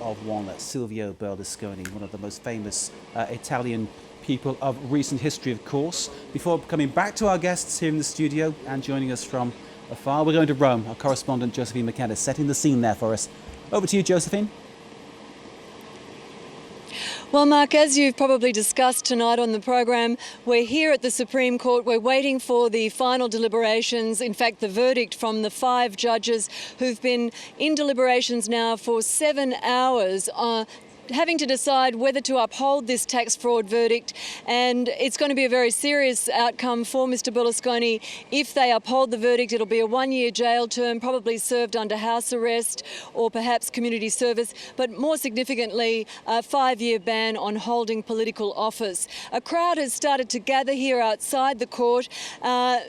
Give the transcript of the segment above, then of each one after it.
of one Silvio Berlusconi, one of the most famous Italian people of recent history, of course. Before coming back to our guests here in the studio and joining us from afar, we're going to Rome. Our correspondent Josephine McKenna setting the scene there for us. Over to you, Josephine. Well, Mark, as you've probably discussed tonight on the program, we're here at the Supreme Court. We're waiting for the final deliberations, in fact, the verdict from the 5 judges who've been in deliberations now for 7 hours, having to decide whether to uphold this tax fraud verdict. And it's going to be a very serious outcome for Mr Berlusconi. If they uphold the verdict, it'll be a 1-year jail term, probably served under house arrest or perhaps community service, but more significantly, a 5-year ban on holding political office. A crowd has started to gather here outside the court.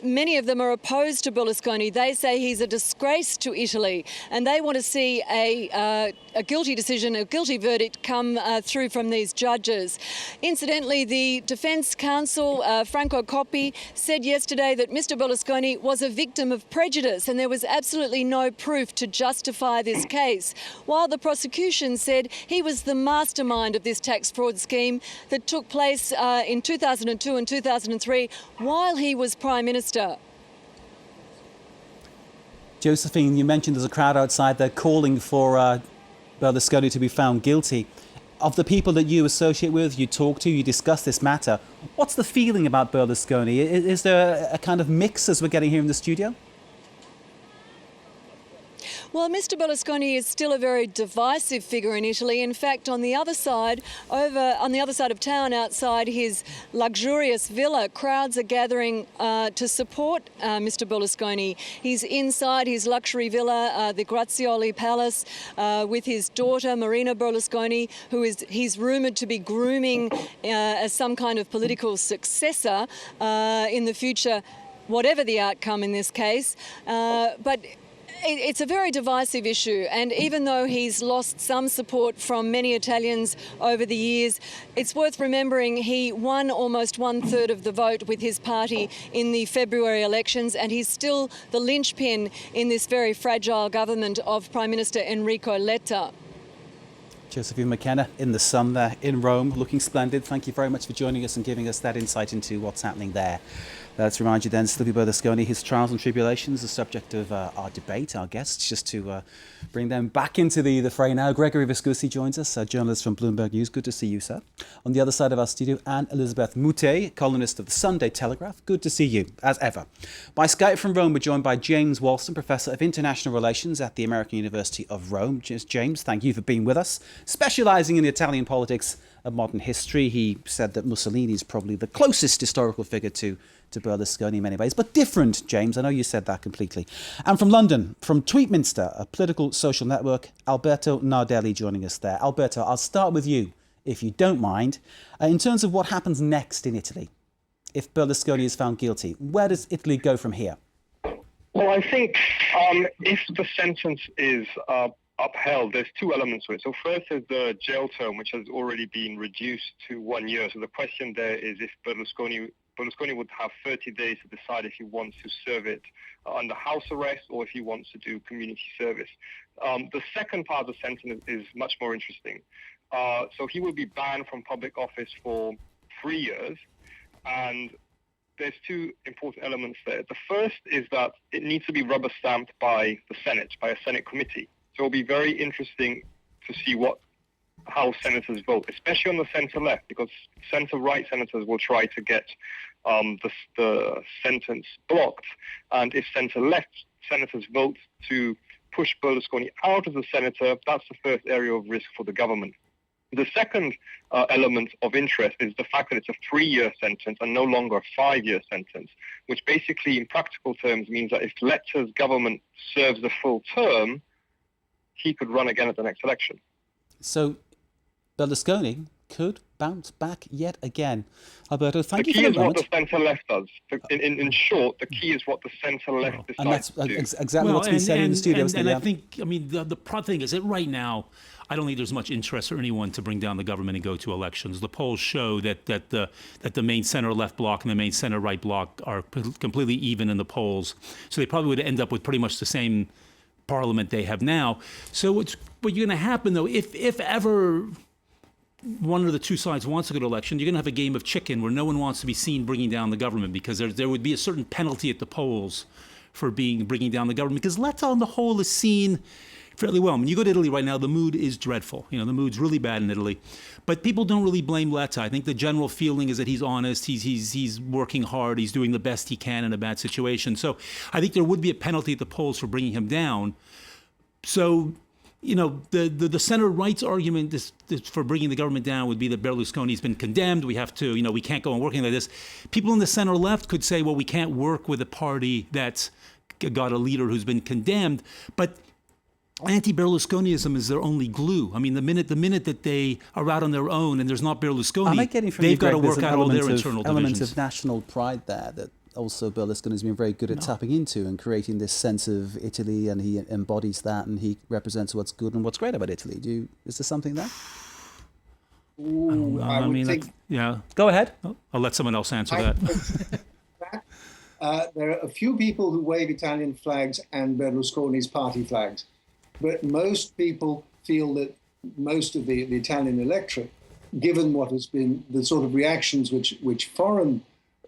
Many of them are opposed to Berlusconi. They say he's a disgrace to Italy, and they want to see a guilty decision, a guilty verdict come through from these judges. Incidentally, the defence counsel, Franco Coppi, said yesterday that Mr Berlusconi was a victim of prejudice and there was absolutely no proof to justify this case, while the prosecution said he was the mastermind of this tax fraud scheme that took place in 2002 and 2003 while he was Prime Minister. Josephine, you mentioned there's a crowd outside there calling for Berlusconi to be found guilty. Of the people that you associate with, you talk to, you discuss this matter, what's the feeling about Berlusconi? Is there a kind of mix as we're getting here in the studio? Well, Mr Berlusconi is still a very divisive figure in Italy. In fact, on the other side of town, outside his luxurious villa, crowds are gathering to support Mr Berlusconi. He's inside his luxury villa, the Grazioli Palace, with his daughter, Marina Berlusconi, he's rumoured to be grooming as some kind of political successor in the future, whatever the outcome in this case. But it's a very divisive issue, and even though he's lost some support from many Italians over the years, it's worth remembering he won almost 1/3 of the vote with his party in the February elections, and he's still the linchpin in this very fragile government of Prime Minister Enrico Letta. Josephine McKenna in the sun there in Rome, looking splendid. Thank you very much for joining us and giving us that insight into what's happening there. Let's remind you then, Silvio Berlusconi, his trials and tribulations, the subject of our debate, our guests, just to bring them back into the fray now. Gregory Viscusi joins us, a journalist from Bloomberg News. Good to see you, sir. On the other side of our studio, Anne Elizabeth Moutet, columnist of the Sunday Telegraph. Good to see you, as ever. By Skype from Rome, we're joined by James Walston, Professor of International Relations at the American University of Rome. James, thank you for being with us. Specialising in the Italian politics of modern history, he said that Mussolini is probably the closest historical figure to Berlusconi in many ways, but different, James. I know you said that completely. And from London, from Tweetminster, a political social network, Alberto Nardelli joining us there. Alberto, I'll start with you, if you don't mind. In terms of what happens next in Italy, if Berlusconi is found guilty, where does Italy go from here? Well, I think if the sentence is upheld, there's 2 elements to it. So first is the jail term, which has already been reduced to 1 year. So the question there is if Berlusconi would have 30 days to decide if he wants to serve it under house arrest or if he wants to do community service. The second part of the sentence is much more interesting. So he will be banned from public office for 3 years, and there's 2 important elements there. The first is that it needs to be rubber stamped by the Senate, by a Senate committee. So it'll be very interesting to see how senators vote, especially on the centre-left, because centre-right senators will try to get the sentence blocked. And if centre-left senators vote to push Berlusconi out as a senator, that's the first area of risk for the government. The second element of interest is the fact that it's a 3-year sentence and no longer a 5-year sentence, which basically in practical terms means that if Letta's government serves the full term, he could run again at the next election. So Berlusconi could bounce back yet again. Alberto, thank you for the the moment. The key is what the centre-left does. In short, the key is what the centre-left decides and that's to do. Exactly what's been said in the studio. And I think, the thing is that right now, I don't think there's much interest for anyone to bring down the government and go to elections. The polls show that the main center-left bloc and the main center-right bloc are completely even in the polls. So they probably would end up with pretty much the same parliament they have now. So what's going to happen, though, if ever one of the two sides wants a good election, you're going to have a game of chicken where no one wants to be seen bringing down the government, because there would be a certain penalty at the polls for bringing down the government, because Letta on the whole is seen fairly well. I mean, you go to Italy right now, the mood is dreadful. The mood's really bad in Italy. But people don't really blame Letta. I think the general feeling is that he's honest, he's working hard, he's doing the best he can in a bad situation. So I think there would be a penalty at the polls for bringing him down. So, the center-right's argument for bringing the government down would be that Berlusconi's been condemned. We have to, we can't go on working like this. People in the center-left could say, well, we can't work with a party that's got a leader who's been condemned. But anti-Berlusconism is their only glue. I mean, the minute that they are out on their own and there's not Berlusconi, they've got to work out all their internal divisions. Elements of national pride there that also Berlusconi's been very good at tapping into and creating this sense of Italy, and he embodies that, and he represents what's good and what's great about Italy. Is there something there? Ooh, I would think. Yeah. Go ahead. I'll let someone else answer that. There are a few people who wave Italian flags and Berlusconi's party flags, but most people feel that most of the Italian electorate, given what has been the sort of reactions which foreign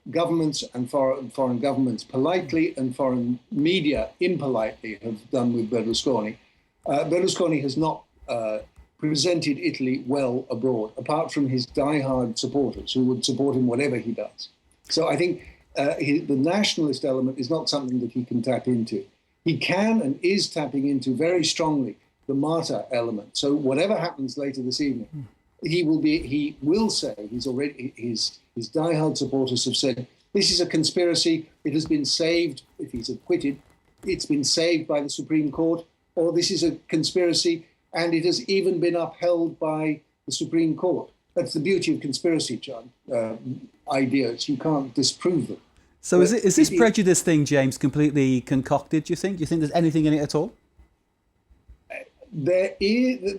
governments and foreign governments politely and foreign media impolitely have done with Berlusconi, Berlusconi has not presented Italy well abroad, apart from his diehard supporters who would support him whatever he does. So I think the nationalist element is not something that he can tap into. He can and is tapping into very strongly the martyr element. So whatever happens later this evening, he will say, his diehard supporters have said, this is a conspiracy. It has been saved, if he's acquitted, it's been saved by the Supreme Court, or this is a conspiracy and it has even been upheld by the Supreme Court. That's the beauty of conspiracy ideas. You can't disprove them. So is this prejudice thing, James, completely concocted, do you think? Do you think there's anything in it at all? There is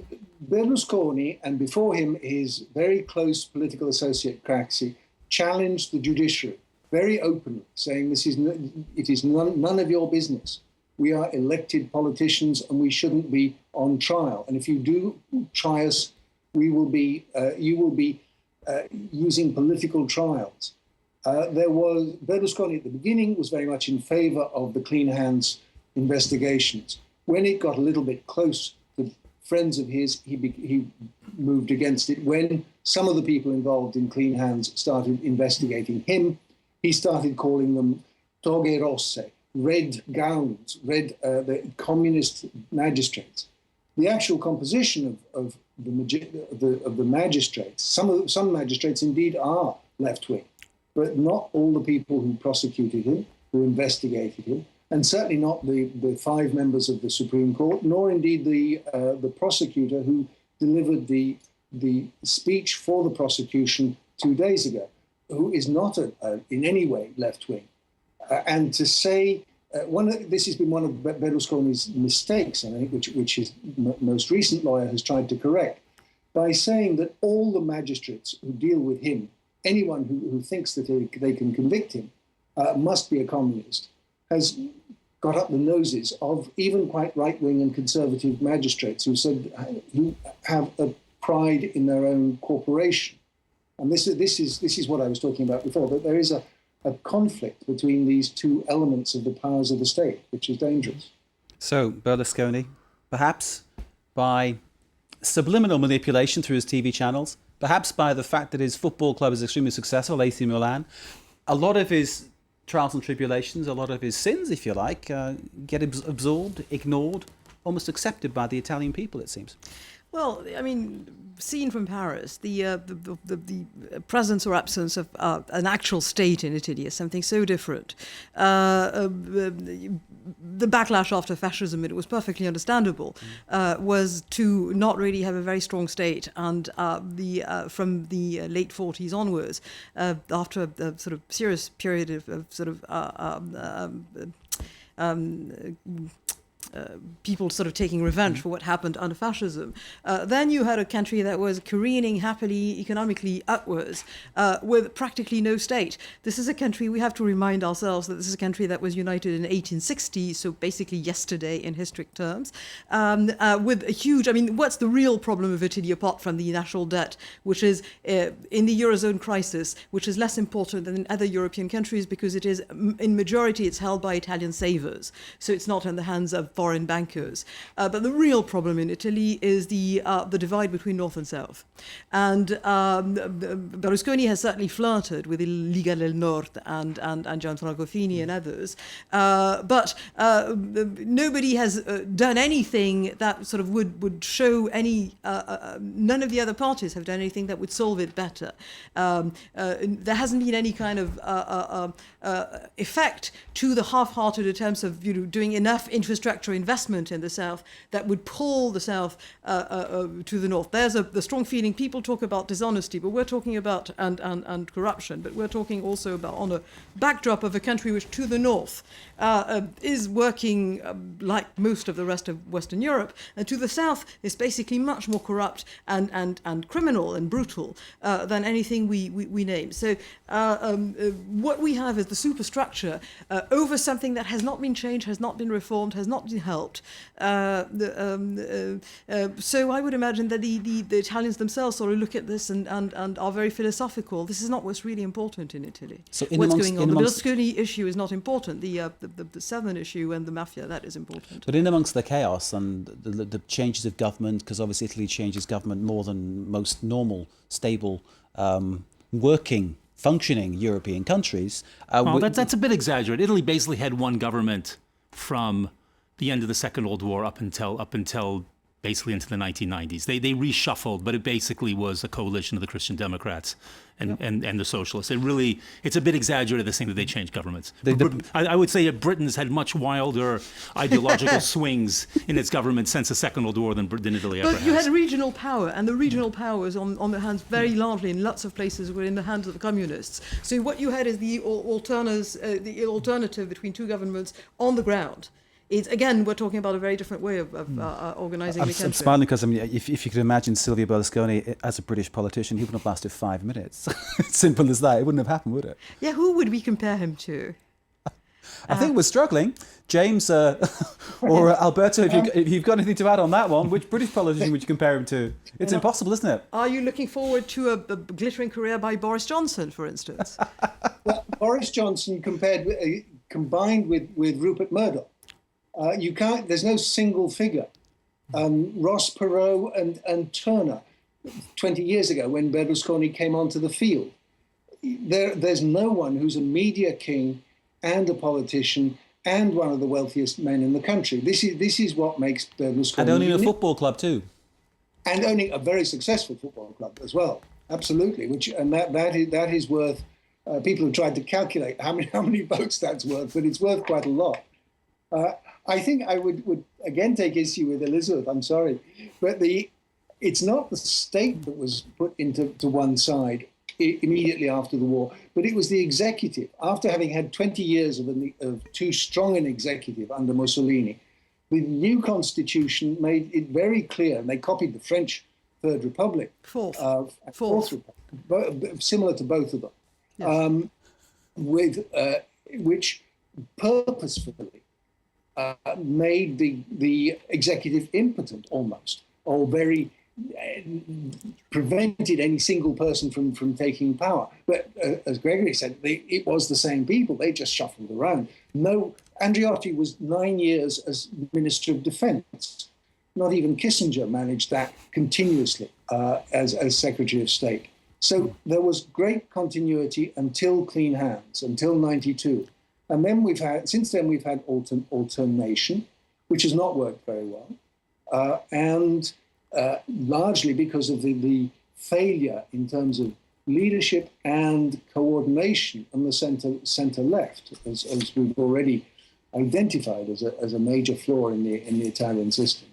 Berlusconi, and before him his very close political associate Craxi, challenged the judiciary very openly, saying it is none of your business. We are elected politicians and we shouldn't be on trial. And if you do try us, you will be using political trials. Berlusconi at the beginning was very much in favor of the clean hands investigations. When it got a little bit close to friends of his, he moved against it. When some of the people involved in clean hands started investigating him, he started calling them toghe rosse, red gowns, the communist magistrates. The actual composition of the magistrates, some magistrates indeed are left-wing, but not all the people who prosecuted him, who investigated him, and certainly not the 5 members of the Supreme Court, nor indeed the prosecutor who delivered the speech for the prosecution 2 days ago, who is not in any way left-wing. And to say, this has been one of Berlusconi's mistakes, I think, which his most recent lawyer has tried to correct, by saying that all the magistrates who deal with him, anyone who thinks that they can convict him, must be a communist, has got up the noses of even quite right-wing and conservative magistrates who have a pride in their own corporation. And this is what I was talking about before, that there is a conflict between these two elements of the powers of the state, which is dangerous. So Berlusconi, perhaps by subliminal manipulation through his TV channels, perhaps by the fact that his football club is extremely successful, AC Milan, a lot of his trials and tribulations, a lot of his sins, if you like, get absorbed, ignored, almost accepted by the Italian people, it seems. Well, I mean, seen from Paris, the presence or absence of an actual state in Italy is something so different. The backlash after fascism, it was perfectly understandable, was to not really have a very strong state. And from the late 40s onwards, after a sort of serious period of sort of people sort of taking revenge for what happened under fascism. Then you had a country that was careening happily economically upwards with practically no state. This is a country, we have to remind ourselves that this is a country that was united in 1860, so basically yesterday in historic terms, with a huge, I mean, what's the real problem of Italy apart from the national debt, which is in the Eurozone crisis, which is less important than in other European countries because it is, in majority, it's held by Italian savers. So it's not in the hands of foreign bankers. But the real problem in Italy is the divide between North and South. And Berlusconi has certainly flirted with the Liga del Nord and Gianfranco Fini and others. But nobody has done anything that sort of would show any, none of the other parties have done anything that would solve it better. There hasn't been any kind of effect to the half-hearted attempts of doing enough infrastructure investment in the South that would pull the South to the North. There's the strong feeling. People talk about dishonesty, but we're talking about and corruption, but we're talking also about on a backdrop of a country which to the North is working like most of the rest of Western Europe, and to the South is basically much more corrupt and criminal and brutal than anything we name. So what we have is the superstructure over something that has not been changed, has not been reformed, has not been helped. So I would imagine that the Italians themselves sort of look at this and are very philosophical. This is not what's really important in Italy. So what's going on? The Berlusconi issue is not important. The southern issue and the mafia, that is important. But in amongst the chaos and the changes of government, because obviously Italy changes government more than most normal, stable, working, functioning European countries. Well, that's a bit exaggerated. Italy basically had one government from the end of the Second World War up until basically into the 1990s. They reshuffled, but it basically was a coalition of the Christian Democrats and the socialists. It's a bit exaggerated to think that they changed governments. I would say that Britain's had much wilder ideological swings in its government since the Second World War than Italy ever has. But you had regional power, and the regional powers on the hands very largely in lots of places were in the hands of the communists. So what you had is the alternative between two governments on the ground. It's, again, we're talking about a very different way of organising the country. I'm smiling because, I mean, if you could imagine Silvio Berlusconi as a British politician, he wouldn't have lasted 5 minutes. It's simple as that. It wouldn't have happened, would it? Yeah, who would we compare him to? I think we're struggling. James or Alberto, if you've got anything to add on that one, which British politician would you compare him to? It's impossible, isn't it? Are you looking forward to a glittering career by Boris Johnson, for instance? Well, Boris Johnson combined with Rupert Murdoch. You can't. There's no single figure. Ross Perot and Turner, 20 years ago, when Berlusconi came onto the field, there's no one who's a media king and a politician and one of the wealthiest men in the country. This is what makes Berlusconi. And owning a football club too. And owning a very successful football club as well. Absolutely. That is worth. People have tried to calculate how many votes that's worth, but it's worth quite a lot. I think I would again take issue with Elizabeth. I'm sorry, but it's not the state that was put into one side immediately after the war, but it was the executive. After having had 20 years of too strong an executive under Mussolini, the new constitution made it very clear, and they copied the French Third Republic, Fourth Republic, similar to both of them, yes. Which purposefully made the executive impotent almost, or very prevented any single person from taking power. But as Gregory said, it was the same people. They just shuffled around. No, Andreotti was 9 years as Minister of Defense. Not even Kissinger managed that continuously as Secretary of State. So there was great continuity until clean hands, until 92. And then since then we've had alternation, which has not worked very well, and largely because of the failure in terms of leadership and coordination on the centre left, as we've already identified as a major flaw in the Italian system.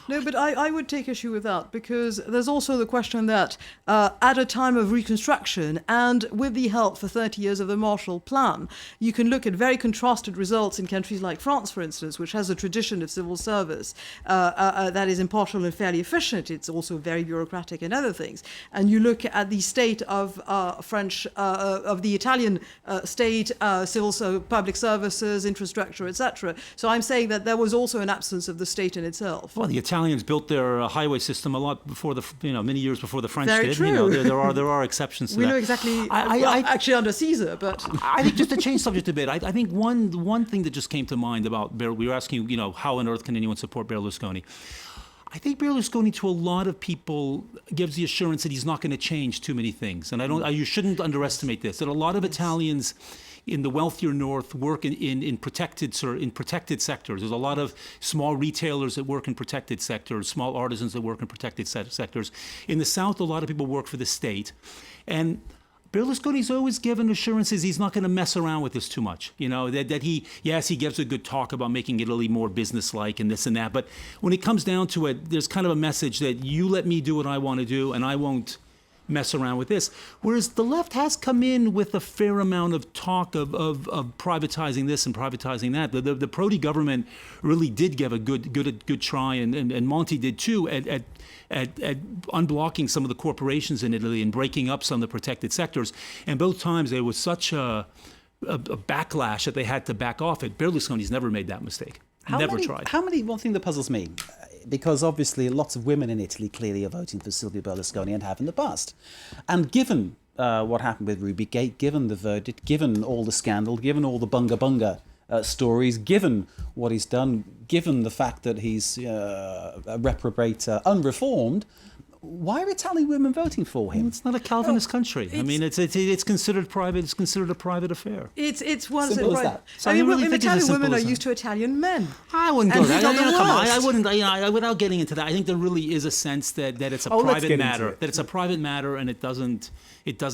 No, but I would take issue with that, because there's also the question that at a time of reconstruction and with the help for 30 years of the Marshall Plan, you can look at very contrasted results in countries like France, for instance, which has a tradition of civil service that is impartial and fairly efficient. It's also very bureaucratic and other things. And you look at the state of of the Italian state, public services, infrastructure, etc. So I'm saying that there was also an absence of the state in itself. Well, the Italians built their highway system a lot before many years before the French Very did. true. You know, there are exceptions to We that. know exactly, actually under Caesar, but... I think, just to change subject a bit, I think one thing that just came to mind about we were asking, how on earth can anyone support Berlusconi? I think Berlusconi, to a lot of people, gives the assurance that he's not going to change too many things, and you shouldn't underestimate this. That a lot of Italians in the wealthier north work in protected sectors. There's a lot of small retailers that work in protected sectors, small artisans that work in protected sectors. In the south, a lot of people work for the state, and Berlusconi's always given assurances he's not going to mess around with this too much. That he gives a good talk about making Italy more businesslike and this and that. But when it comes down to it, there's kind of a message that you let me do what I want to do and I won't mess around with this. Whereas the left has come in with a fair amount of talk of privatizing this and privatizing that. The Prodi government really did give a good try, and Monti did too, at unblocking some of the corporations in Italy and breaking up some of the protected sectors. And both times there was such a backlash that they had to back off it. Berlusconi's never made that mistake. Tried. One thing that puzzles me, because obviously lots of women in Italy clearly are voting for Silvio Berlusconi and have in the past. And given what happened with Rubygate, given the verdict, given all the scandal, given all the bunga stories, given what he's done, given the fact that he's a reprobate, unreformed, why are Italian women voting for him? It's not a Calvinist country. I mean, it's considered private. It's considered a private affair. It's one Simple as that. So Italian women are used to Italian men. I wouldn't go there. Come on, I wouldn't. Without getting into that, I think there really is a sense that it's a private matter. That it's a private matter, and it doesn't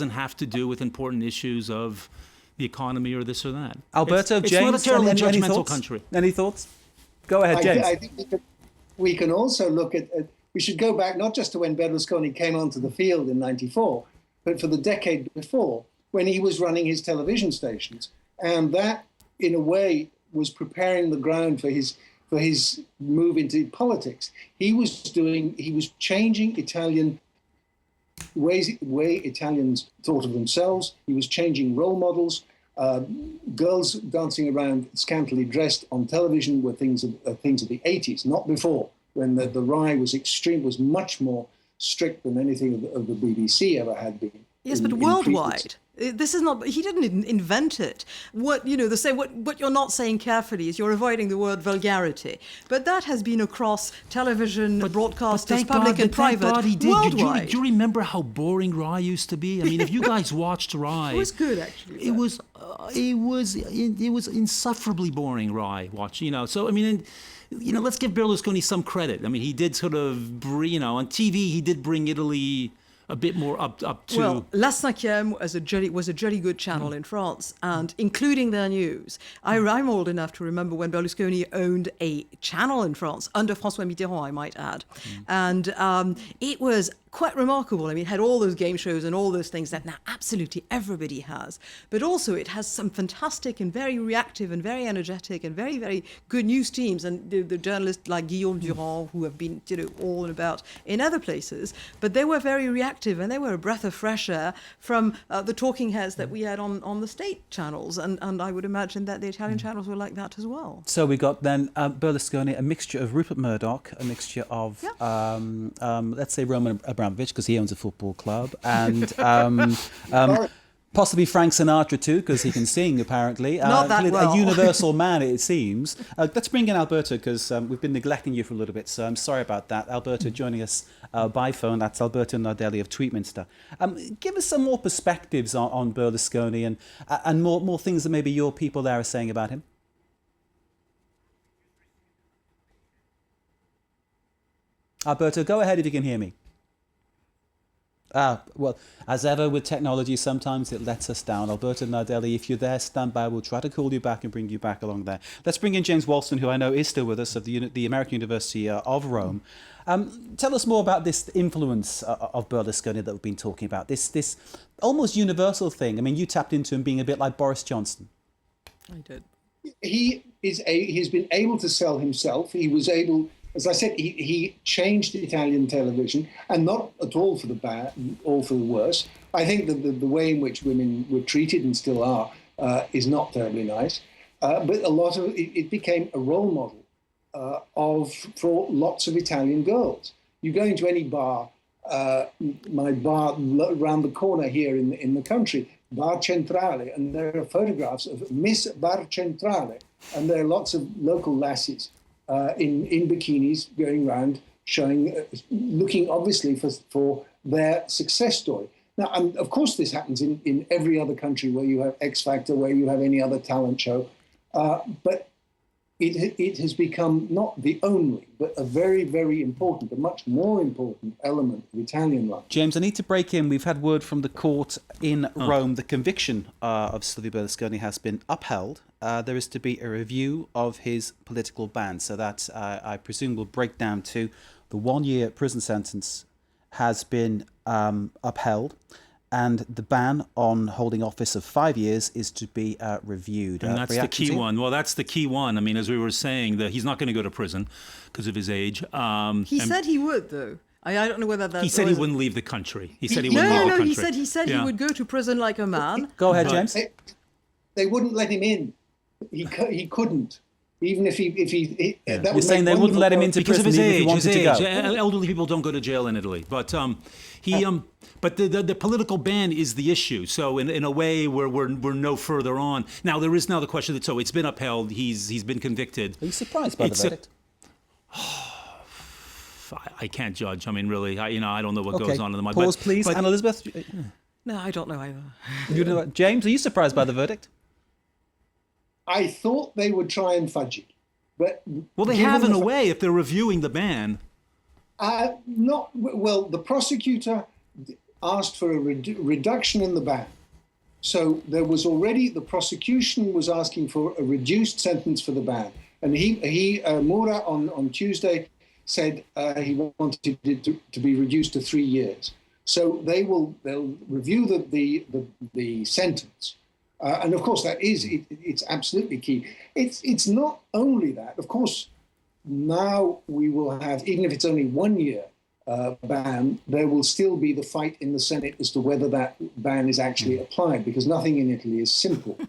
have to do with important issues of the economy or this or that. Alberto, it's James, not a terribly any judgmental thoughts? country. Any thoughts? Go ahead, James. I think we can also look at. We should go back not just to when Berlusconi came onto the field in '94, but for the decade before, when he was running his television stations, and that, in a way, was preparing the ground for his move into politics. He was changing Italian way Italians thought of themselves. He was changing role models. Girls dancing around scantily dressed on television were things of the 80s, not before, when the RAI was much more strict than anything of the BBC ever had been. Yes, but worldwide. This is not. He didn't invent it. What you're not saying carefully is you're avoiding the word vulgarity. But that has been across television, broadcasters, public and private, thank God he did. worldwide. Do you remember how boring RAI used to be? I mean, if you guys watched RAI, It was good, actually. It was insufferably boring. RAI So I mean. Let's give Berlusconi some credit. I mean, he did sort of, on TV, he did bring Italy a bit more up to... Well, La Cinquième was a jolly good channel in France, and including their news. I'm old enough to remember when Berlusconi owned a channel in France, under François Mitterrand, I might add. And it was quite remarkable. I mean, it had all those game shows and all those things that now absolutely everybody has. But also it has some fantastic and very reactive and very energetic and very, very good news teams. And the journalists like Guillaume Durand, who have been, all and about in other places. But they were very reactive and they were a breath of fresh air from the talking heads that we had on the state channels. And I would imagine that the Italian channels were like that as well. So we got then Berlusconi, a mixture of Rupert Murdoch, a mixture of, let's say, Roman Abramovich, because he owns a football club, and possibly Frank Sinatra too, because he can sing apparently. Not that well. A universal man, it seems. Let's bring in Alberto, because we've been neglecting you for a little bit, so I'm sorry about that. Alberto joining us by phone. That's Alberto Nardelli of Tweetminster. Give us some more perspectives on Berlusconi and more things that maybe your people there are saying about him. Alberto, go ahead if you can hear me. Well, as ever with technology, sometimes it lets us down. Alberto Nardelli, if you're there, stand by. We'll try to call you back and bring you back along there. Let's bring in James Walston, who I know is still with us, of the American University of Rome. Tell us more about this influence of Berlusconi that we've been talking about, this almost universal thing. I mean, you tapped into him being a bit like Boris Johnson. I did. He's been able to sell himself. He was able, as I said, he changed Italian television, and not at all for the bad, all for the worse. I think that the way in which women were treated and still are is not terribly nice. But a lot of it became a role model for lots of Italian girls. You go into any bar, my bar around the corner here in the country, Bar Centrale, and there are photographs of Miss Bar Centrale, and there are lots of local lasses in bikinis going around, looking obviously for their success story. Now, of course, this happens in every other country where you have X Factor, where you have any other talent show, but it has become not the only, but a very, very important, a much more important element of Italian life. James, I need to break in. We've had word from the court in Rome. The conviction of Silvio Berlusconi has been upheld. There is to be a review of his political ban. So that, I presume, will break down to the 1-year prison sentence has been upheld. And the ban on holding office of 5 years is to be reviewed. And that's the key one. Well, that's the key one. I mean, as we were saying, that he's not going to go to prison because of his age. He said he would, though. I don't know whether that's... He said he wouldn't leave the country. He said he wouldn't leave the country. No, he said he would go to prison like a man. Go ahead, James. They wouldn't let him in. He couldn't. Even if he You're saying they wouldn't let him into because prison of his even age. if he wanted to go. Elderly people don't go to jail in Italy, but but the political ban is the issue. So in a way, we're no further on. Now there is now the question that so it's been upheld. He's been convicted. Are you surprised by the verdict? I can't judge. I mean, really, I don't know what goes on in the mind. Pause, please. And Elizabeth? No, I don't know either. You know, James, are you surprised by the verdict? I thought they would try and fudge it, but they have in a way if they're reviewing the ban. Not well. The prosecutor asked for a reduction in the ban, so there was already the prosecution was asking for a reduced sentence for the ban, and Mura on Tuesday said he wanted it to be reduced to 3 years. So they'll review the sentence. And of course, it's absolutely key. It's not only that. Of course, now we will have, even if it's only 1 year ban, there will still be the fight in the Senate as to whether that ban is actually applied, because nothing in Italy is simple.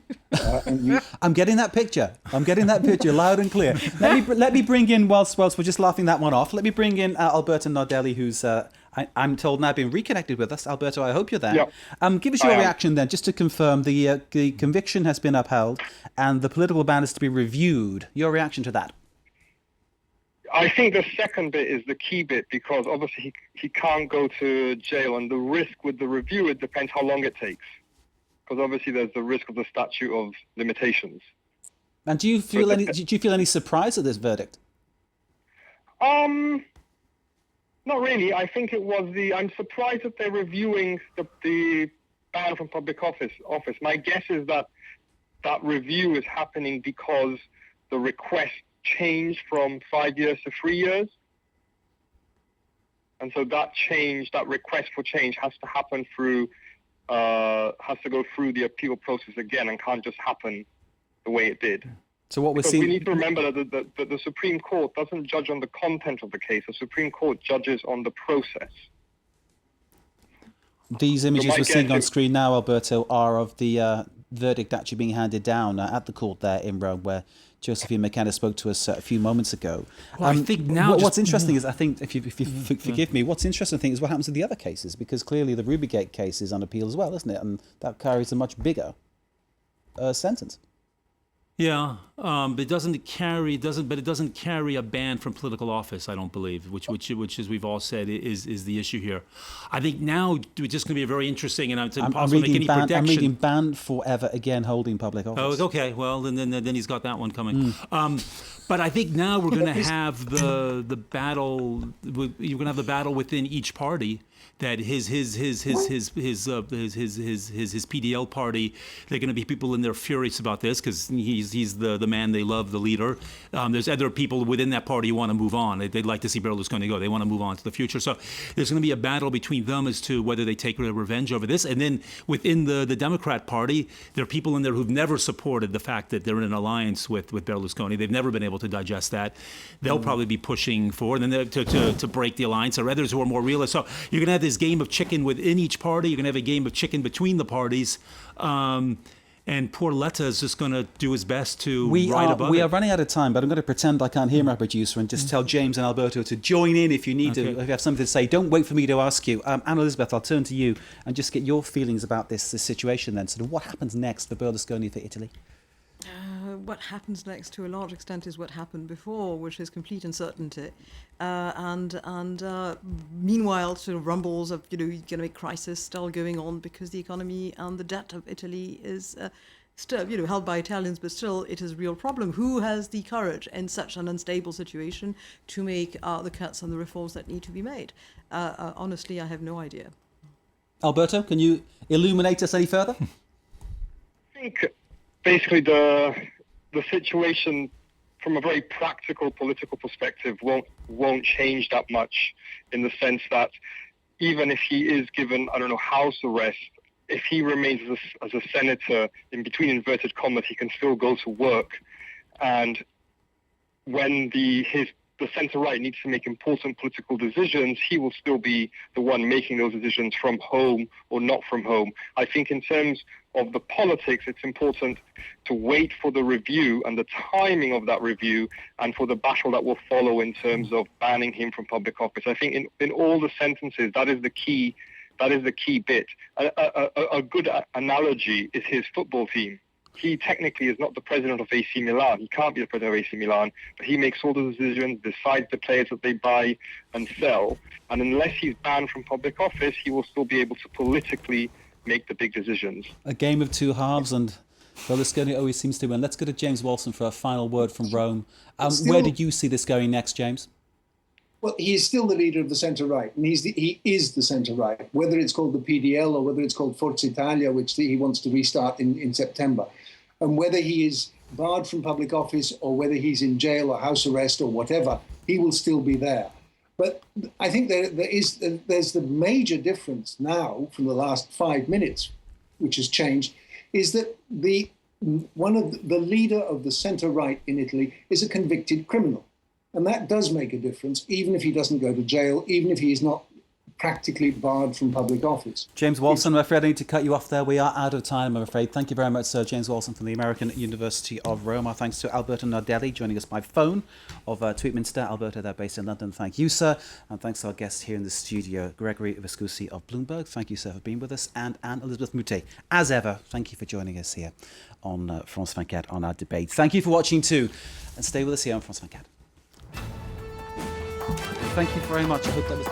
I'm getting that picture. Loud and clear. Let me bring in, whilst we're just laughing that one off, let me bring in Alberto Nardelli, who's... I'm told now been reconnected with us. Alberto, I hope you're there. Yep. Give us your reaction then, just to confirm the conviction has been upheld and the political ban is to be reviewed. Your reaction to that? I think the second bit is the key bit, because obviously he can't go to jail, and the risk with the review, it depends how long it takes, because obviously there's the risk of the statute of limitations. And do you feel any surprise at this verdict? Not really. I think it was I'm surprised that they're reviewing the ban from public office. My guess is that review is happening because the request changed from 5 years to 3 years. And so that request for change has to happen has to go through the appeal process again, and can't just happen the way it did. So what we're Because seeing... we need to remember that the Supreme Court doesn't judge on the content of the case. The Supreme Court judges on the process. These images we're seeing on screen now, Alberto, are of the verdict actually being handed down at the court there in Rome, where Josephine McKenna spoke to us a few moments ago. Well, I think now... What's interesting is, I think, if you forgive me, what's interesting, I think, is what happens to the other cases, because clearly the Rubygate case is on appeal as well, isn't it? And that carries a much bigger sentence. Yeah, but it doesn't carry a ban from political office. I don't believe, which as we've all said is the issue here. I think now it's just going to be a very interesting, and it's impossible to make any prediction. I'm reading banned forever again holding public office. Oh, okay. Well, then he's got that one coming. But I think now we're going to have the battle. You're going to have the battle within each party. That his PDL party, they're going to be people in there furious about this because he's the man they love, the leader. There's other people within that party who want to move on. They'd like to see Berlusconi go. They want to move on to the future. So there's going to be a battle between them as to whether they take revenge over this. And then within the Democrat Party, there are people in there who've never supported the fact that they're in an alliance with Berlusconi. They've never been able to digest that. They'll probably be pushing forward and then to break the alliance. Or others who are more realist. So you're going to have this game of chicken within each party. You're going to have a game of chicken between the parties. And poor Letta is just going to do his best to ride above it. We are running out of time, but I'm going to pretend I can't hear my producer and just tell James and Alberto to join in if you need to, if you have something to say. Don't wait for me to ask you. Anna Elizabeth, I'll turn to you and just get your feelings about this situation then. Sort of what happens next for Berlusconi, for Italy? What happens next, to a large extent, is what happened before, which is complete uncertainty. Meanwhile, sort of rumbles of economic crisis still going on because the economy and the debt of Italy is still held by Italians, but still it is a real problem. Who has the courage in such an unstable situation to make the cuts and the reforms that need to be made? Honestly, I have no idea. Alberto, can you illuminate us any further? I think basically the situation from a very practical political perspective won't change that much, in the sense that even if he is given, house arrest, if he remains as a senator, in between inverted commas, he can still go to work. And when the centre-right needs to make important political decisions, he will still be the one making those decisions from home or not from home. I think in terms of the politics, it's important to wait for the review and the timing of that review and for the battle that will follow in terms of banning him from public office. I think in all the sentences, that is the key bit. A good analogy is his football team. He technically is not the president of AC Milan. He can't be the president of AC Milan, but he makes all the decisions, decides the players that they buy and sell. And unless he's banned from public office, he will still be able to politically make the big decisions. A game of two halves, and Berlusconi always seems to win. Let's go to James Walson for a final word from Rome. Where did you see this going next, James? Well, he is still the leader of the centre-right, and he is the centre-right, whether it's called the PDL or whether it's called Forza Italia, which he wants to restart in September. And whether he is barred from public office or whether he's in jail or house arrest or whatever, he will still be there. But I think there's the major difference now from the last 5 minutes, which has changed, is that the leader of the centre-right in Italy is a convicted criminal. And that does make a difference, even if he doesn't go to jail, even if he is not practically barred from public office. James Walson, I'm afraid I need to cut you off there. We are out of time, I'm afraid. Thank you very much, Sir James Walson from the American University of Rome. Our thanks to Alberto Nardelli joining us by phone of Tweetminster. Alberto, they're based in London. Thank you, sir. And thanks to our guests here in the studio, Gregory Viscusi of Bloomberg. Thank you, sir, for being with us. And Anne Elizabeth Moutet, as ever, thank you for joining us here on France 24 on our debate. Thank you for watching too. And stay with us here on France 24. Thank you very much. I hope that was...